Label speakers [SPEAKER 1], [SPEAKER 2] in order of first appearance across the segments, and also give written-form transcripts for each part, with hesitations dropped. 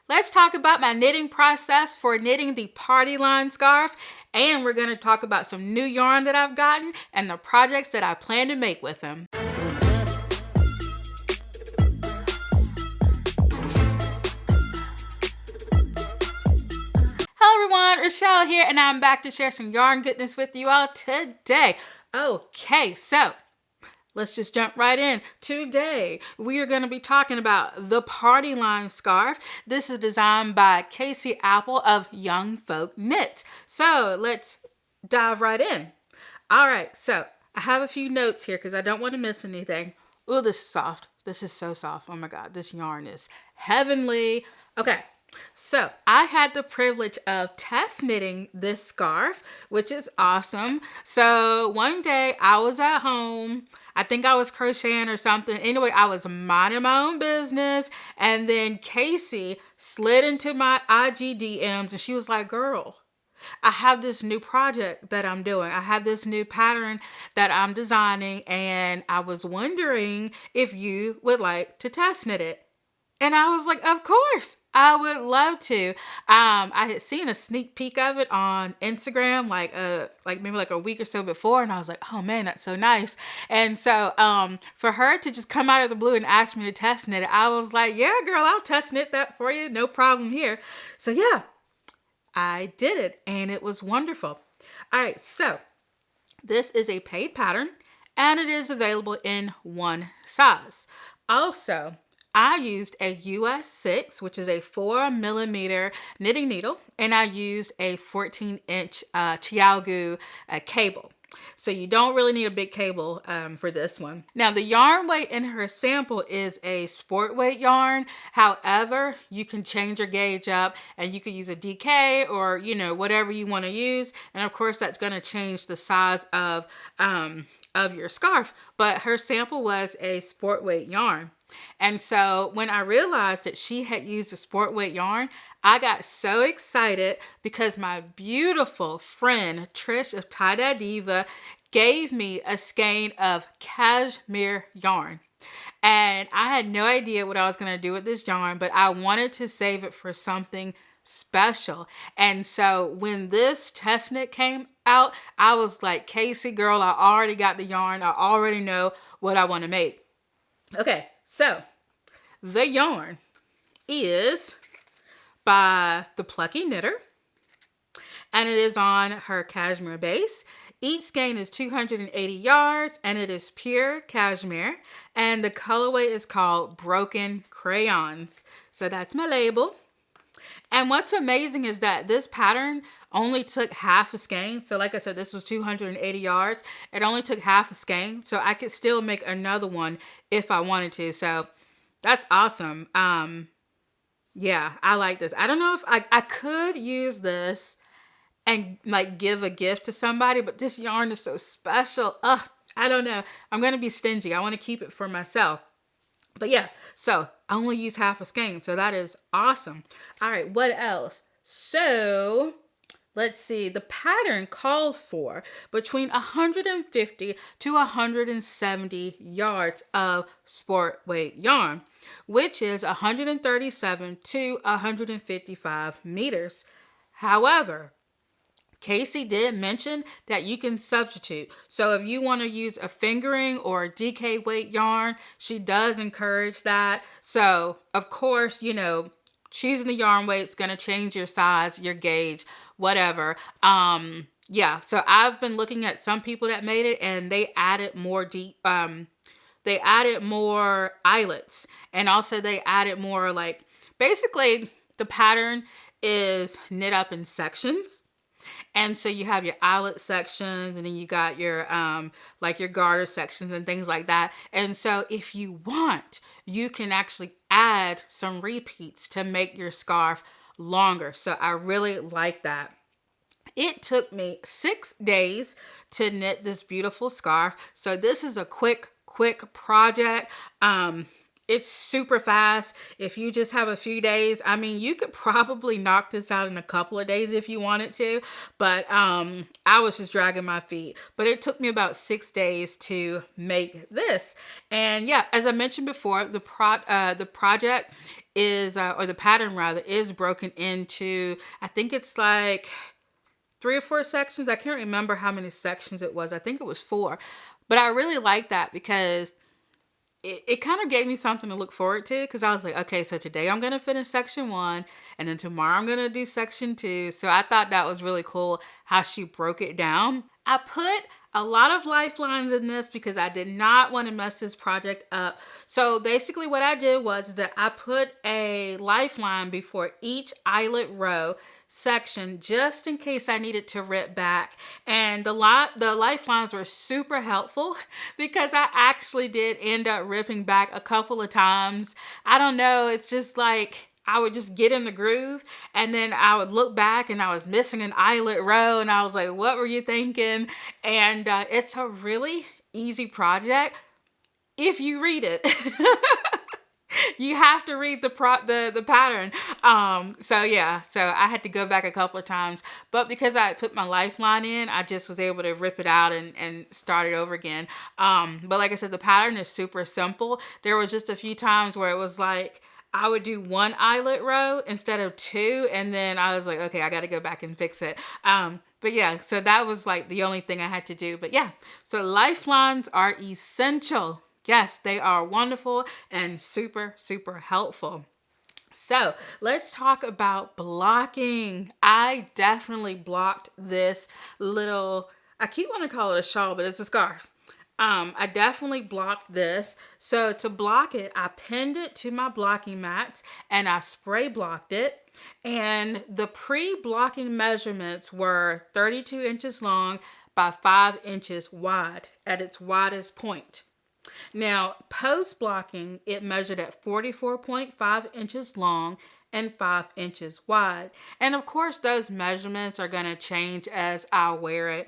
[SPEAKER 1] let's talk about my knitting process for knitting the party line scarf. And we're going to talk about some new yarn that I've gotten and the projects that I plan to make with them. Hello everyone, Rochelle here, and I'm back to share some yarn goodness with you all today. Okay, so let's just jump right in. Today, we are going to be talking about the party line scarf. This is designed by Kaci of YoungFolk Knits. So let's dive right in. All right, so I have a few notes here because I don't want to miss anything. Oh, this is soft. This is so soft. Oh my God, this yarn is heavenly. Okay. So I had the privilege of test knitting this scarf, which is awesome. So one day I was at home. I think I was crocheting or something. Anyway, I was minding my own business. And then Kaci slid into my IG DMs and she was like, girl, I have this new project that I'm doing. I have this new pattern that I'm designing. And I was wondering if you would like to test knit it. And I was like, of course, I would love to. I had seen a sneak peek of it on Instagram, like maybe like a week or so before. And I was like, oh man, that's so nice. And so for her to just come out of the blue and ask me to test knit it, I was like, yeah, girl, I'll test knit that for you. No problem here. So yeah, I did it and it was wonderful. All right, so this is a paid pattern and it is available in one size. Also, I used a US 6, which is a 4mm knitting needle, and I used a 14-inch Chiaogu cable. So you don't really need a big cable for this one. Now the yarn weight in her sample is a sport weight yarn. However, you can change your gauge up and you can use a DK or, you know, whatever you want to use. And of course that's going to change the size of your scarf. But her sample was a sport weight yarn. And so when I realized that she had used a sport weight yarn, I got so excited because my beautiful friend Trish of Tie Dye Diva gave me a skein of cashmere yarn. And I had no idea what I was going to do with this yarn, but I wanted to save it for something special. And so when this test knit came out, I was like, Kaci, girl, I already got the yarn. I already know what I want to make. Okay, so the yarn is by the Plucky Knitter, and it is on her cashmere base. Each skein is 280 yards, and it is pure cashmere, and the colorway is called Broken Crayons. So that's my label. And what's amazing is that this pattern only took half a skein. So like I said, this was 280 yards. It only took half a skein. So I could still make another one if I wanted to. So that's awesome. Yeah, I like this. I don't know if I could use this and like give a gift to somebody, but this yarn is so special. I don't know. I'm going to be stingy. I want to keep it for myself. But yeah, so I only use half a skein, so that is awesome. All right, what else? So let's see. The pattern calls for between 150 to 170 yards of sport weight yarn, which is 137 to 155 meters. However, Kaci did mention that you can substitute. So if you want to use a fingering or a DK weight yarn, she does encourage that. So of course, you know, choosing the yarn weight is going to change your size, your gauge, whatever. Yeah, so I've been looking at some people that made it and they added more they added more eyelets, and also they added more, like, basically the pattern is knit up in sections. And so you have your eyelet sections, and then you got your like your garter sections and things like that. And so if you want, you can actually add some repeats to make your scarf longer. So I really like that. It took me 6 days to knit this beautiful scarf. So this is a quick project. It's super fast. If you just have a few days, I mean, you could probably knock this out in a couple of days if you wanted to, but I was just dragging my feet. But it took me about 6 days to make this. And yeah, as I mentioned before, the project is, or the pattern rather, is broken into, I think it's like 3 or 4 sections. I can't remember how many sections it was. I think it was 4. But I really like that because it kind of gave me something to look forward to, because I was like, okay, so today I'm going to finish section 1 and then tomorrow I'm going to do section 2. So I thought that was really cool how she broke it down. I put a lot of lifelines in this because I did not want to mess this project up. So basically what I did was that I put a lifeline before each eyelet row section just in case I needed to rip back. And the lifelines were super helpful because I actually did end up ripping back a couple of times. I don't know, it's just like I would just get in the groove and then I would look back and I was missing an eyelet row and I was like, what were you thinking? And it's a really easy project if you read it. You have to read the pattern. So yeah, so I had to go back a couple of times, but because I put my lifeline in, I just was able to rip it out and start it over again. But like I said, the pattern is super simple. There was just a few times where it was like, I would do 1 eyelet row instead of 2. And then I was like, okay, I got to go back and fix it. But yeah, so that was like the only thing I had to do. But yeah, so lifelines are essential. Yes, they are wonderful and super, super helpful. So let's talk about blocking. I definitely blocked this little, I keep wanting to call it a shawl, but it's a scarf. I definitely blocked this. So to block it, I pinned it to my blocking mats and I spray blocked it. And the pre-blocking measurements were 32 inches long by 5 inches wide at its widest point. Now, post-blocking, it measured at 44.5 inches long and 5 inches wide. And of course, those measurements are going to change as I wear it.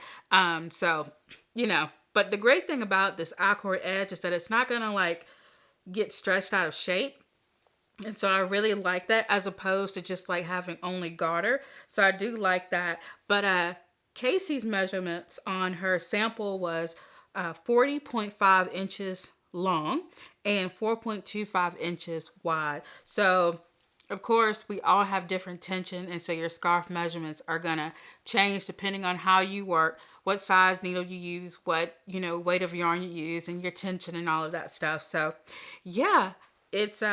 [SPEAKER 1] So, you know. But the great thing about this I-cord edge is that it's not going to like get stretched out of shape. And so I really like that as opposed to just like having only garter. So I do like that. But Kaci's measurements on her sample was 40.5 inches long and 4.25 inches wide. So of course, we all have different tension, and so your scarf measurements are gonna change depending on how you work, what size needle you use, what, weight of yarn you use, and your tension and all of that stuff. So yeah, it's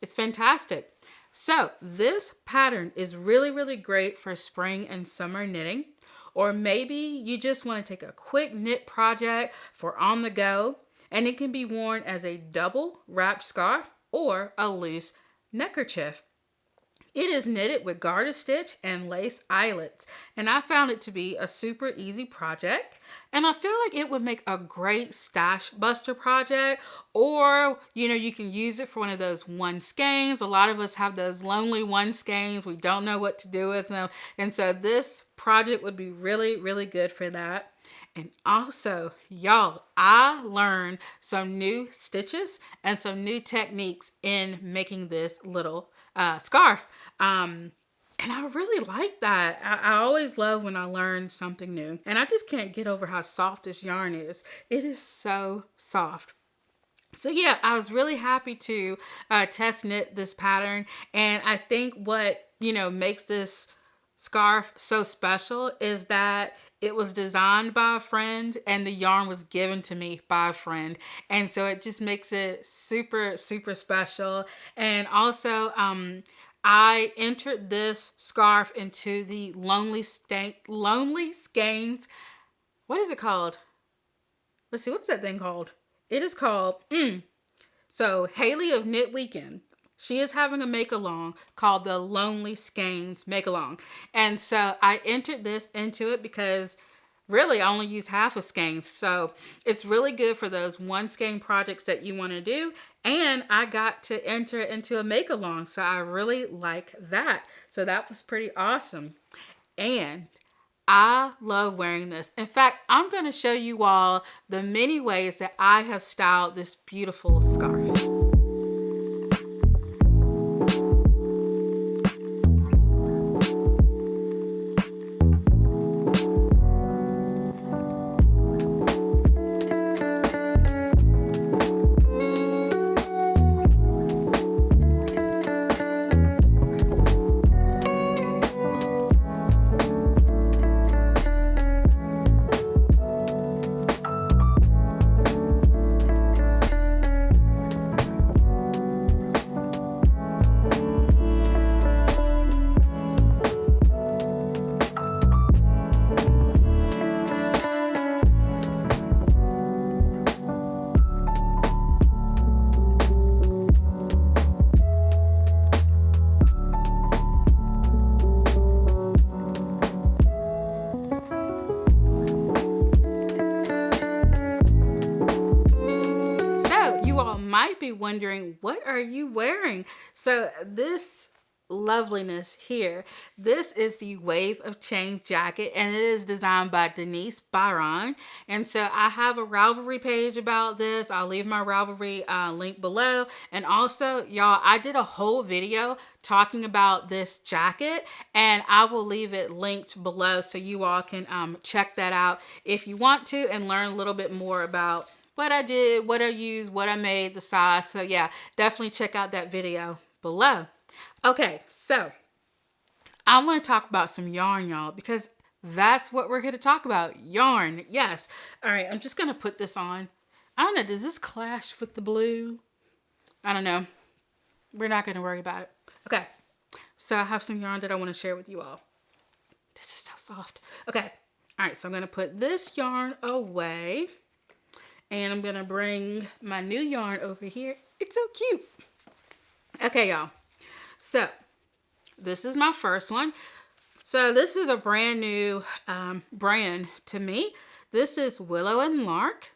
[SPEAKER 1] fantastic. So this pattern is really, really great for spring and summer knitting, or maybe you just want to take a quick knit project for on the go, and it can be worn as a double wrapped scarf or a loose neckerchief. It is knitted with garter stitch and lace eyelets, and I found it to be a super easy project, and I feel like it would make a great stash buster project, or you can use it for one of those one skeins. A lot of us have those lonely one skeins. We don't know what to do with them, and so this project would be really, really good for that. And also, y'all, I learned some new stitches and some new techniques in making this little scarf. And I really like that. I always love when I learn something new. And I just can't get over how soft this yarn is. It is so soft. So yeah, I was really happy to test knit this pattern. And I think what, makes this scarf so special is that it was designed by a friend and the yarn was given to me by a friend, and so it just makes it super, super special. And also I entered this scarf into the Lonely Skeins. What is it called? Let's see, what is that thing called? It is called so Haley of Knit Weekend, she is having a make-along called the Lonely Skeins Make-Along. And so I entered this into it because really I only used half a skein. So it's really good for those one skein projects that you want to do. And I got to enter it into a make-along. So I really like that. So that was pretty awesome. And I love wearing this. In fact, I'm going to show you all the many ways that I have styled this beautiful scarf. be wondering, what are you wearing? So this loveliness here, this is the Wave of Change jacket, and it is designed by Denise Byron. And so I have a Ravelry page about this. I'll leave my Ravelry link below. And also, y'all, I did a whole video talking about this jacket, and I will leave it linked below so you all can check that out if you want to and learn a little bit more about what I did, what I used, what I made, the size. So yeah, definitely check out that video below. Okay, so I want to talk about some yarn, y'all, because that's what we're here to talk about. Yarn, yes. All right, I'm just going to put this on. I don't know, does this clash with the blue? I don't know. We're not going to worry about it. Okay, so I have some yarn that I want to share with you all. This is so soft. Okay, all right, so I'm going to put this yarn away. And I'm going to bring my new yarn over here. It's so cute. Okay, y'all. So, this is my first one. So, this is a brand new brand to me. This is Willow and Lark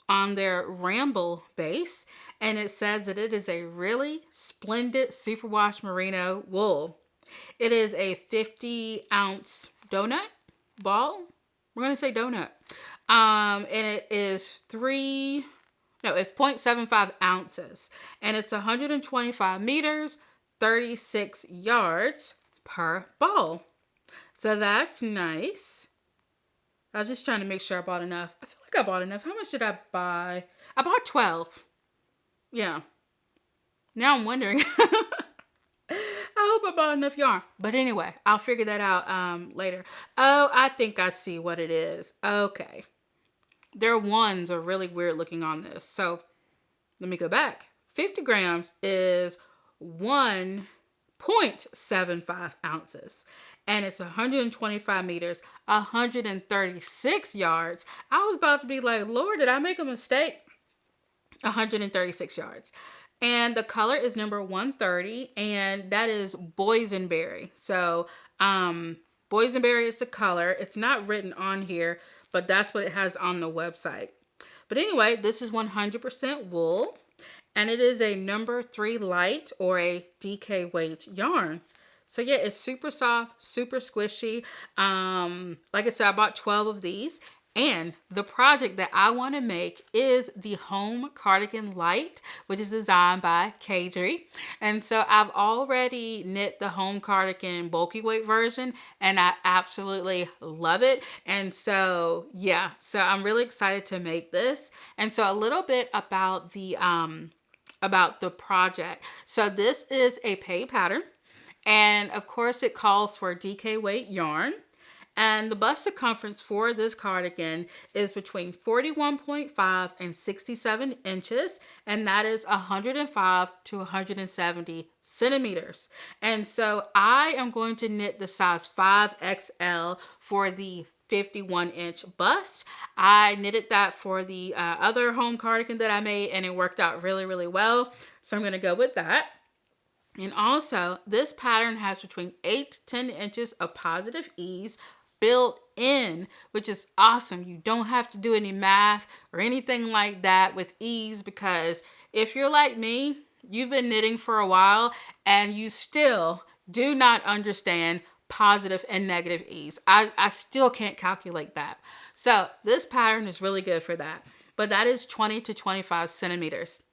[SPEAKER 1] on their Ramble base. And it says that it is a really splendid superwash merino wool. It is a 50-ounce donut ball. We're going to say donut. And it is it's 0.75 ounces. And it's 125 meters, 36 yards per ball. So that's nice. I was just trying to make sure I bought enough. I feel like I bought enough. How much did I buy? I bought 12. Yeah. Now I'm wondering. I hope I bought enough yarn. But anyway, I'll figure that out later. Oh, I think I see what it is. Okay. Their ones are really weird looking on this. So let me go back. 50 grams is 1.75 ounces. And it's 125 meters, 136 yards. I was about to be like, Lord, did I make a mistake? 136 yards. And the color is number 130, and that is boysenberry. So, boysenberry is the color. It's not written on here, but that's what it has on the website. But anyway, this is 100% wool, and it is a number 3 light or a DK weight yarn. So yeah, it's super soft, super squishy. Like I said, I bought 12 of these. And the project that I want to make is the Home Cardigan Light, which is designed by Kaci. And so I've already knit the Home Cardigan bulky weight version, and I absolutely love it. And so, yeah, so I'm really excited to make this. And so a little bit about the project. So this is a pay pattern. And of course it calls for DK weight yarn. And the bust circumference for this cardigan is between 41.5 and 67 inches. And that is 105 to 170 centimeters. And so I am going to knit the size 5XL for the 51-inch bust. I knitted that for the other home cardigan that I made, and it worked out really, really well. So I'm going to go with that. And also, this pattern has between 8 to 10 inches of positive ease built in, which is awesome. You don't have to do any math or anything like that with ease, because if you're like me, you've been knitting for a while and you still do not understand positive and negative ease. I still can't calculate that. So this pattern is really good for that. But that is 20 to 25 centimeters.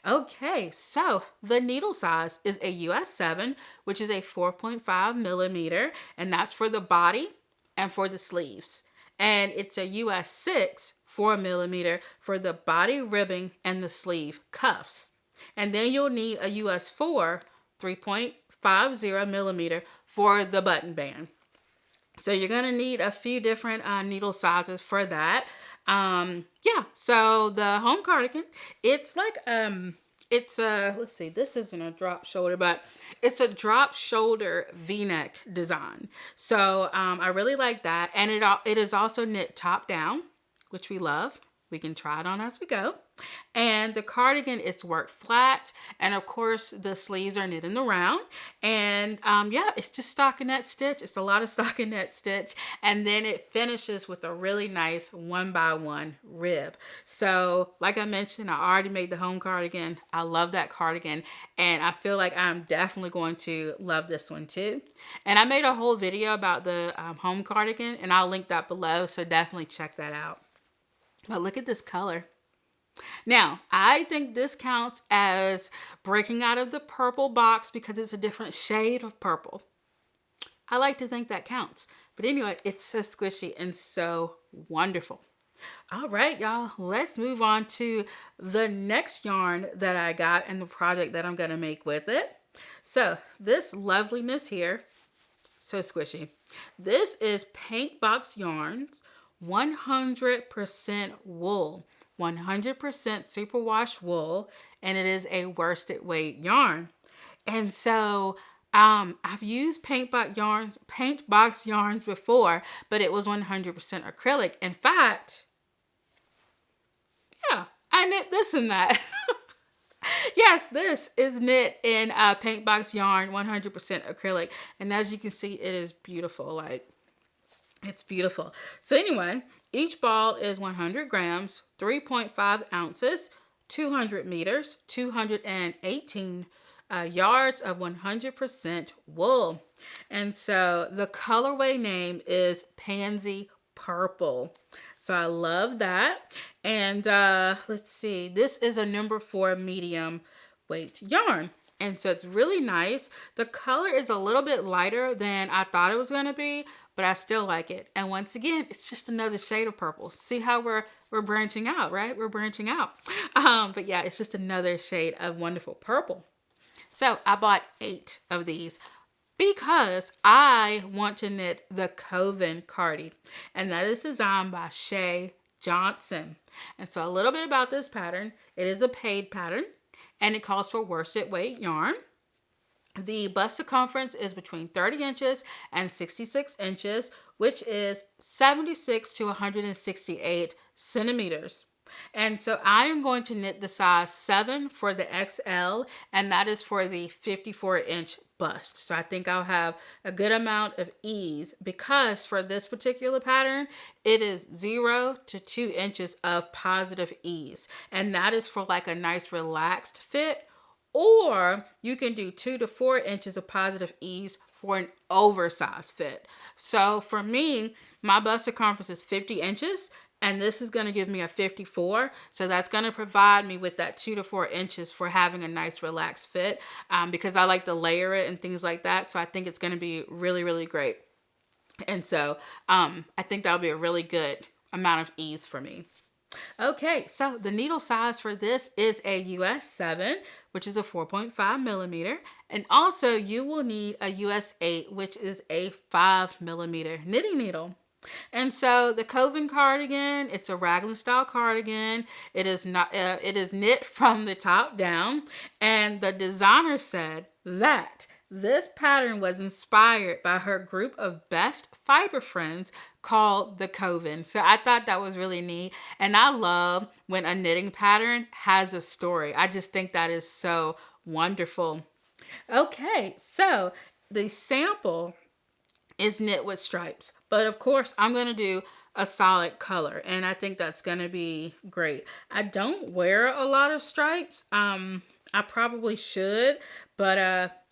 [SPEAKER 1] Okay, so the needle size is a US 7, which is a 4.5 millimeter, and that's for the body and for the sleeves. And it's a US 6, 4 millimeter for the body ribbing and the sleeve cuffs. And then you'll need a US 4, 3.50 millimeter for the button band. So you're going to need a few different needle sizes for that. Yeah, so the home cardigan, it's like, it's a, let's see, this isn't a drop shoulder, but it's a drop shoulder V-neck design. So, I really like that. And it is also knit top down, which we love. We can try it on as we go. And the cardigan, it's worked flat. And of course, the sleeves are knit in the round. And yeah, it's just stockinette stitch. It's a lot of stockinette stitch. And then it finishes with a really nice 1x1 rib. So like I mentioned, I already made the home cardigan. I love that cardigan. And I feel like I'm definitely going to love this one too. And I made a whole video about the home cardigan, and I'll link that below. So definitely check that out. But look at this color. Now, I think this counts as breaking out of the purple box because it's a different shade of purple. I like to think that counts. But anyway, it's so squishy and so wonderful. All right, y'all, let's move on to the next yarn that I got and the project that I'm going to make with it. So this loveliness here, so squishy. This is Paint Box Yarns, 100% wool. 100% superwash wool, and it is a worsted weight yarn. And so I've used paint box yarns before, but it was 100% acrylic. In fact, yeah, I knit this and that. Yes, this is knit in paint box yarn, 100% acrylic, and as you can see, it is beautiful. Like, it's beautiful. So anyway, each ball is 100 grams, 3.5 ounces, 200 meters, 218 yards of 100% wool. And so the colorway name is Pansy Purple. So I love that. And let's see, this is a number 4 medium weight yarn. And so it's really nice. The color is a little bit lighter than I thought it was going to be, but I still like it. And once again, it's just another shade of purple. See how we're branching out, right? We're branching out. But yeah, it's just another shade of wonderful purple. So I bought 8 of these because I want to knit the Coven Cardi, and that is designed by Shay Johnson. And so a little bit about this pattern. It is a paid pattern, and it calls for worsted weight yarn. The bust circumference is between 30 inches and 66 inches, which is 76 to 168 centimeters. And so I am going to knit the size 7 for the XL, and that is for the 54-inch bust. So I think I'll have a good amount of ease because for this particular pattern, it is 0 to 2 inches of positive ease. And that is for like a nice relaxed fit, or you can do 2 to 4 inches of positive ease for an oversized fit. So for me, my bust circumference is 50 inches. And this is going to give me a 54. So that's going to provide me with that 2 to 4 inches for having a nice relaxed fit because I like to layer it and things like that. So I think it's going to be really, really great. And so I think that'll be a really good amount of ease for me. Okay, so the needle size for this is a US 7, which is a 4.5 millimeter. And also you will need a US 8, which is a 5 millimeter knitting needle. And so the Coven cardigan, it's a raglan style cardigan. It is knit from the top down. And the designer said that this pattern was inspired by her group of best fiber friends called the Coven. So I thought that was really neat. And I love when a knitting pattern has a story. I just think that is so wonderful. Okay, so the sample is knit with stripes. But of course, I'm going to do a solid color, and I think that's going to be great. I don't wear a lot of stripes. I probably should, but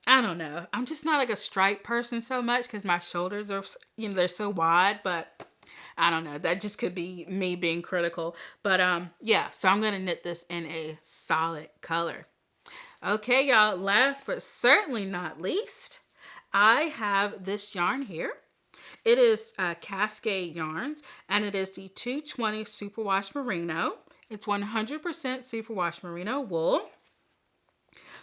[SPEAKER 1] I don't know. I'm just not like a stripe person so much because my shoulders are, they're so wide, but I don't know. That just could be me being critical. But yeah, so I'm going to knit this in a solid color. Okay, y'all, last but certainly not least, I have this yarn here. It is Cascade Yarns, and it is the 220 Superwash Merino. It's 100% Superwash Merino wool.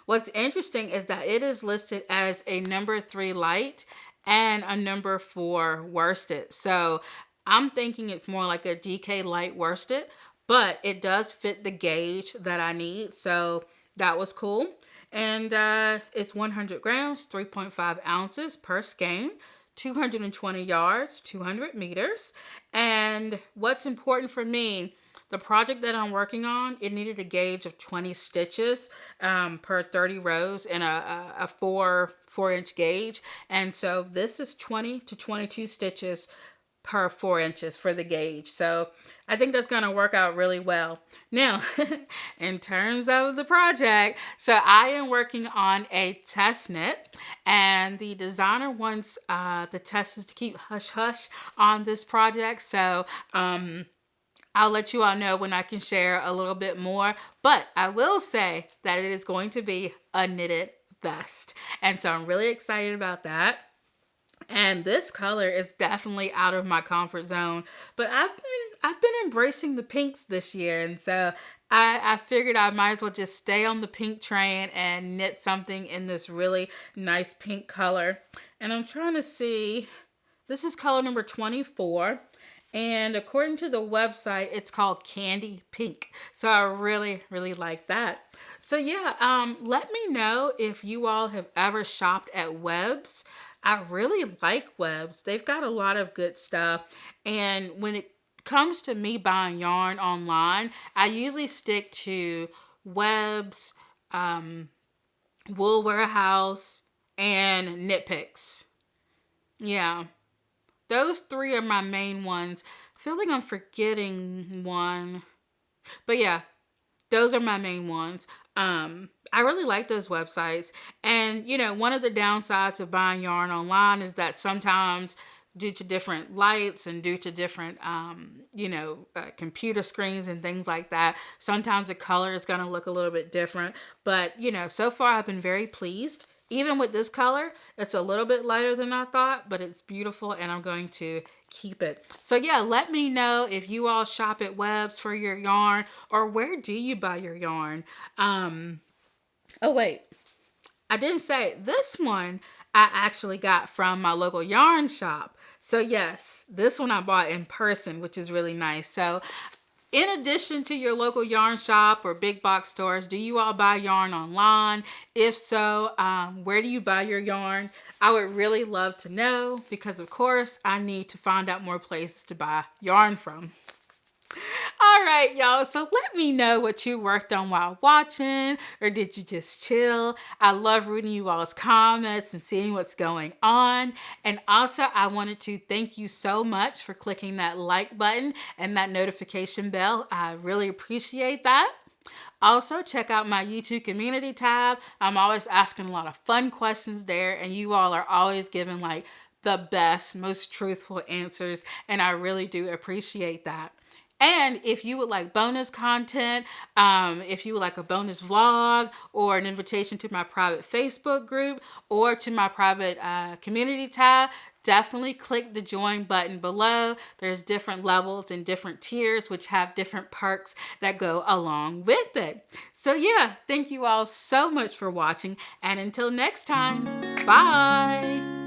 [SPEAKER 1] What's interesting is that it is listed as a number 3 light and a number 4 worsted. So I'm thinking it's more like a DK light worsted, but it does fit the gauge that I need. So that was cool. And it's 100 grams, 3.5 ounces per skein, 220 yards, 200 meters. And what's important for me, the project that I'm working on, it needed a gauge of 20 stitches per 30 rows in a 4-inch gauge. And so this is 20 to 22 stitches per 4 inches for the gauge. So I think that's going to work out really well. Now, in terms of the project, so I am working on a test knit, and the designer wants the testers to keep hush hush on this project. So I'll let you all know when I can share a little bit more, but I will say that it is going to be a knitted vest. And so I'm really excited about that. And this color is definitely out of my comfort zone, but I've been embracing the pinks this year, and so I figured I might as well just stay on the pink train and knit something in this really nice pink color. And I'm trying to see, this is color number 24. And according to the website, it's called Candy Pink. So I really, really like that. So yeah, let me know if you all have ever shopped at Webs. I really like Webs. They've got a lot of good stuff. And when it comes to me buying yarn online, I usually stick to Webs, Wool Warehouse, and Knit Picks. Yeah. Those three are my main ones. I feel like I'm forgetting one. But yeah, those are my main ones. I really like those websites. And, you know, one of the downsides of buying yarn online is that sometimes due to different lights and due to different, computer screens and things like that, sometimes the color is going to look a little bit different. But, you know, so far I've been very pleased. Even with this color, it's a little bit lighter than I thought, but it's beautiful and I'm going to keep it. So yeah, let me know if you all shop at Webs for your yarn, or where do you buy your yarn? Oh wait, I didn't say this one I actually got from my local yarn shop. So yes, this one I bought in person, which is really nice. So in addition to your local yarn shop or big box stores, do you all buy yarn online? If so, where do you buy your yarn? I would really love to know, because of course I need to find out more places to buy yarn from. All right, y'all. So let me know what you worked on while watching, or did you just chill? I love reading you all's comments and seeing what's going on. And also, I wanted to thank you so much for clicking that like button and that notification bell. I really appreciate that. Also, check out my YouTube community tab. I'm always asking a lot of fun questions there, and you all are always giving like the best, most truthful answers, and I really do appreciate that. And if you would like bonus content, if you would like a bonus vlog or an invitation to my private Facebook group or to my private community tab, definitely click the join button below. There's different levels and different tiers which have different perks that go along with it. So yeah, thank you all so much for watching, and until next time, bye!